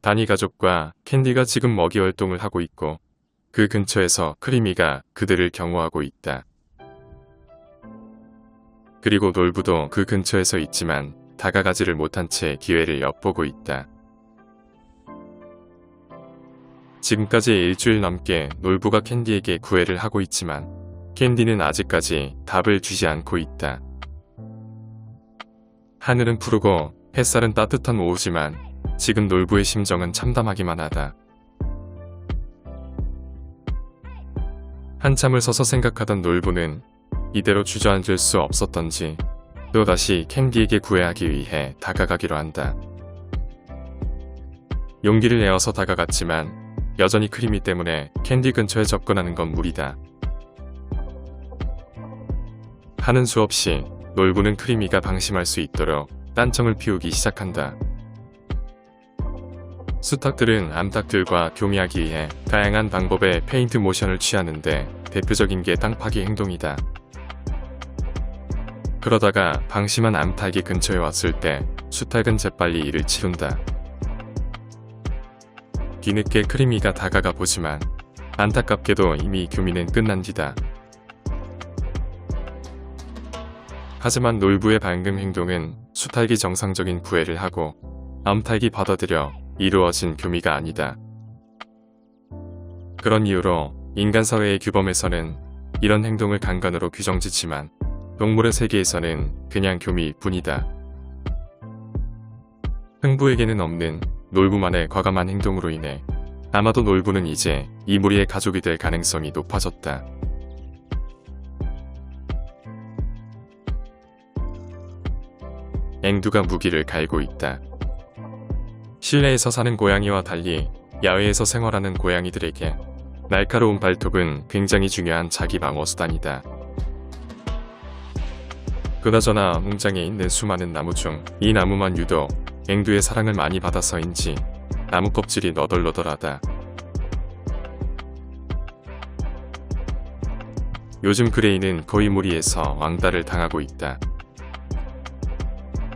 다니 가족과 캔디가 지금 먹이 활동을 하고 있고 그 근처에서 크리미가 그들을 경호하고 있다. 그리고 놀부도 그 근처에서 있지만 다가가지를 못한 채 기회를 엿보고 있다. 지금까지 일주일 넘게 놀부가 캔디에게 구애를 하고 있지만 캔디는 아직까지 답을 주지 않고 있다. 하늘은 푸르고 햇살은 따뜻한 오후지만 지금 놀부의 심정은 참담하기만 하다. 한참을 서서 생각하던 놀부는 이대로 주저앉을 수 없었던지 또다시 캔디에게 구애하기 위해 다가가기로 한다. 용기를 내어서 다가갔지만 여전히 크리미 때문에 캔디 근처에 접근하는 건 무리다. 하는 수 없이 놀부는 크리미가 방심할 수 있도록 딴청을 피우기 시작한다. 수탉들은 암탉들과 교미하기 위해 다양한 방법의 페인트 모션을 취하는데 대표적인 게 땅 파기 행동이다. 그러다가 방심한 암탉이 근처에 왔을 때 수탉은 재빨리 이를 치룬다. 뒤늦게 크리미가 다가가 보지만 안타깝게도 이미 교미는 끝난 뒤다. 하지만 놀부의 방금 행동은 수탉이 정상적인 구애를 하고 암탉이 받아들여 이루어진 교미가 아니다. 그런 이유로 인간 사회의 규범에서는 이런 행동을 강간으로 규정짓지만 동물의 세계에서는 그냥 교미일 뿐이다. 흥부에게는 없는 놀부만의 과감한 행동으로 인해 아마도 놀부는 이제 이 무리의 가족이 될 가능성이 높아졌다. 앵두가 무기를 갈고 있다. 실내에서 사는 고양이와 달리 야외에서 생활하는 고양이들에게 날카로운 발톱은 굉장히 중요한 자기 방어 수단이다. 그나저나 농장에 있는 수많은 나무 중 이 나무만 유독 앵두의 사랑을 많이 받아서인지 나무 껍질이 너덜너덜하다. 요즘 그레이는 거의 무리에서 왕따를 당하고 있다.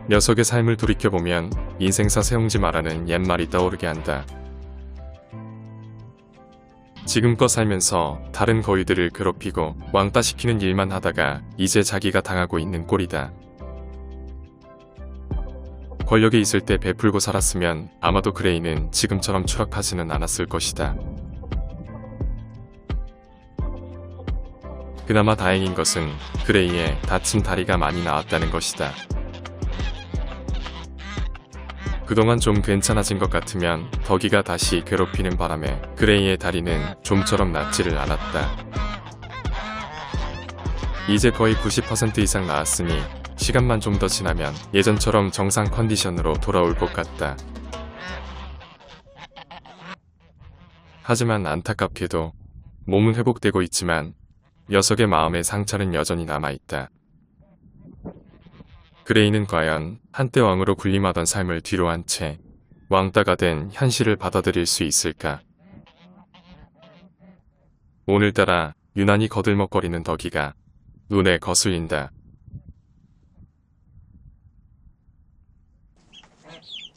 녀석의 삶을 돌이켜보면 인생사 세웅지 마라는 옛말이 떠오르게 한다. 지금껏 살면서 다른 거위들을 괴롭히고 왕따시키는 일만 하다가 이제 자기가 당하고 있는 꼴이다. 권력에 있을 때 베풀고 살았으면 아마도 그레이는 지금처럼 추락하지는 않았을 것이다. 그나마 다행인 것은 그레이의 다친 다리가 많이 나았다는 것이다. 그동안 좀 괜찮아진 것 같으면 덕이가 다시 괴롭히는 바람에 그레이의 다리는 좀처럼 낫지를 않았다. 이제 거의 90% 이상 나았으니 시간만 좀 더 지나면 예전처럼 정상 컨디션으로 돌아올 것 같다. 하지만 안타깝게도 몸은 회복되고 있지만 녀석의 마음의 상처는 여전히 남아있다. 그레이는 과연 한때 왕으로 군림하던 삶을 뒤로한 채 왕따가 된 현실을 받아들일 수 있을까? 오늘따라 유난히 거들먹거리는 덕이가 눈에 거슬린다.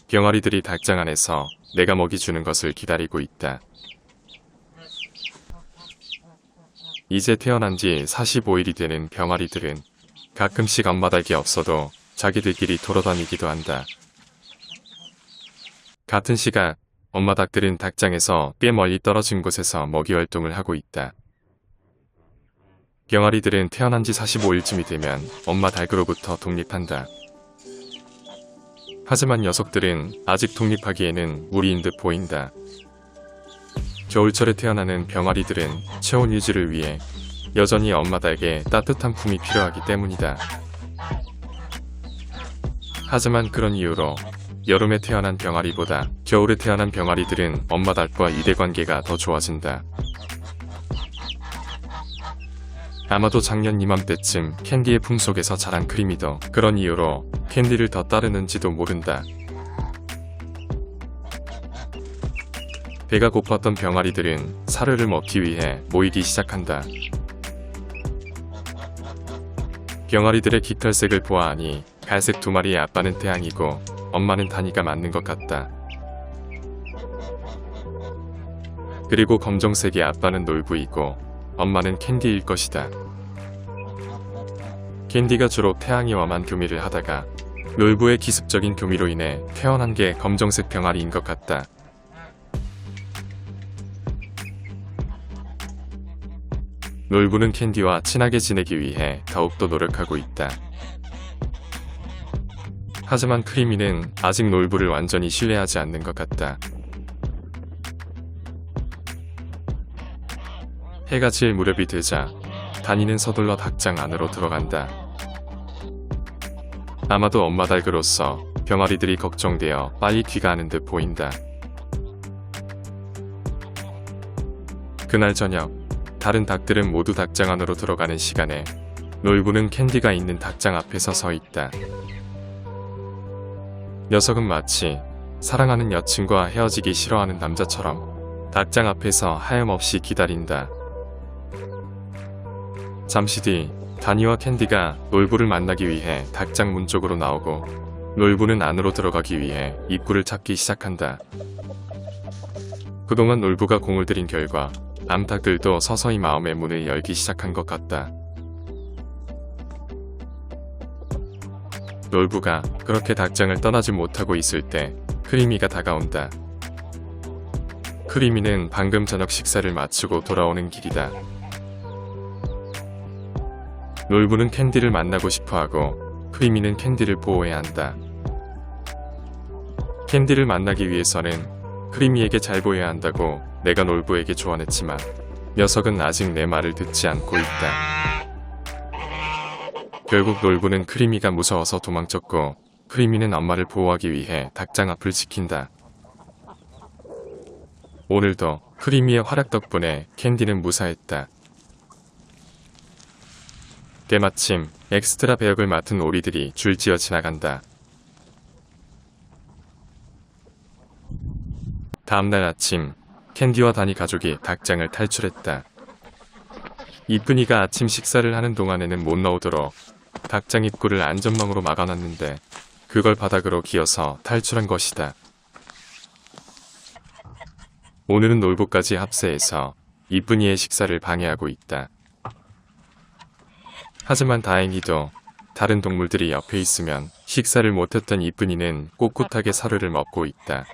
병아리들이 닭장 안에서 내가 먹이 주는 것을 기다리고 있다. 이제 태어난 지 45일이 되는 병아리들은 가끔씩 엄마 닭이 없어도 자기들끼리 돌아다니기도 한다. 같은 시각 엄마 닭들은 닭장에서 꽤 멀리 떨어진 곳에서 먹이 활동을 하고 있다. 병아리들은 태어난 지 45일쯤이 되면 엄마 닭으로부터 독립한다. 하지만 녀석들은 아직 독립하기에는 무리인 듯 보인다. 겨울철에 태어나는 병아리들은 체온 유지를 위해 여전히 엄마 닭의 따뜻한 품이 필요하기 때문이다. 하지만 그런 이유로 여름에 태어난 병아리보다 겨울에 태어난 병아리들은 엄마 닭과 유대관계가 더 좋아진다. 아마도 작년 이맘때쯤 캔디의 품속에서 자란 크리미도 그런 이유로 캔디를 더 따르는지도 모른다. 배가 고팠던 병아리들은 사료를 먹기 위해 모이기 시작한다. 병아리들의 깃털색을 보아하니 갈색 두 마리의 아빠는 태양이고 엄마는 다니가 맞는 것 같다. 그리고 검정색의 아빠는 놀부이고 엄마는 캔디일 것이다. 캔디가 주로 태양이와만 교미를 하다가 놀부의 기습적인 교미로 인해 태어난 게 검정색 병아리인 것 같다. 놀부는 캔디와 친하게 지내기 위해 더욱더 노력하고 있다. 하지만 크리미는 아직 놀부를 완전히 신뢰하지 않는 것 같다. 해가 질 무렵이 되자 다니는 서둘러 닭장 안으로 들어간다. 아마도 엄마 닭으로서 병아리들이 걱정되어 빨리 귀가하는 듯 보인다. 그날 저녁, 다른 닭들은 모두 닭장 안으로 들어가는 시간에 놀부는 캔디가 있는 닭장 앞에서 서 있다. 녀석은 마치 사랑하는 여친과 헤어지기 싫어하는 남자처럼 닭장 앞에서 하염없이 기다린다. 잠시 뒤 다니와 캔디가 놀부를 만나기 위해 닭장 문 쪽으로 나오고 놀부는 안으로 들어가기 위해 입구를 찾기 시작한다. 그동안 놀부가 공을 들인 결과 암탉들도 서서히 마음의 문을 열기 시작한 것 같다. 놀부가 그렇게 닭장을 떠나지 못하고 있을 때 크리미가 다가온다. 크리미는 방금 저녁 식사를 마치고 돌아오는 길이다. 놀부는 캔디를 만나고 싶어하고 크리미는 캔디를 보호해야 한다. 캔디를 만나기 위해서는 크리미에게 잘 보여야 한다고 내가 놀부에게 조언했지만 녀석은 아직 내 말을 듣지 않고 있다. 결국 놀부는 크리미가 무서워서 도망쳤고 크리미는 엄마를 보호하기 위해 닭장 앞을 지킨다. 오늘도 크리미의 활약 덕분에 캔디는 무사했다. 때마침 엑스트라 배역을 맡은 오리들이 줄지어 지나간다. 다음날 아침, 캔디와 다니 가족이 닭장을 탈출했다. 이쁜이가 아침 식사를 하는 동안에는 못 나오도록 닭장 입구를 안전망으로 막아놨는데 그걸 바닥으로 기어서 탈출한 것이다. 오늘은 놀부까지 합세해서 이쁜이의 식사를 방해하고 있다. 하지만 다행히도 다른 동물들이 옆에 있으면 식사를 못했던 이쁜이는 꿋꿋하게 사료를 먹고 있다.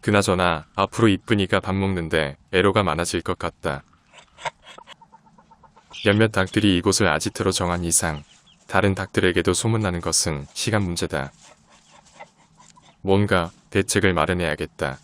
그나저나 앞으로 이쁜이가 밥 먹는데 애로가 많아질 것 같다. 몇몇 닭들이 이곳을 아지트로 정한 이상 다른 닭들에게도 소문나는 것은 시간 문제다. 뭔가 대책을 마련해야겠다.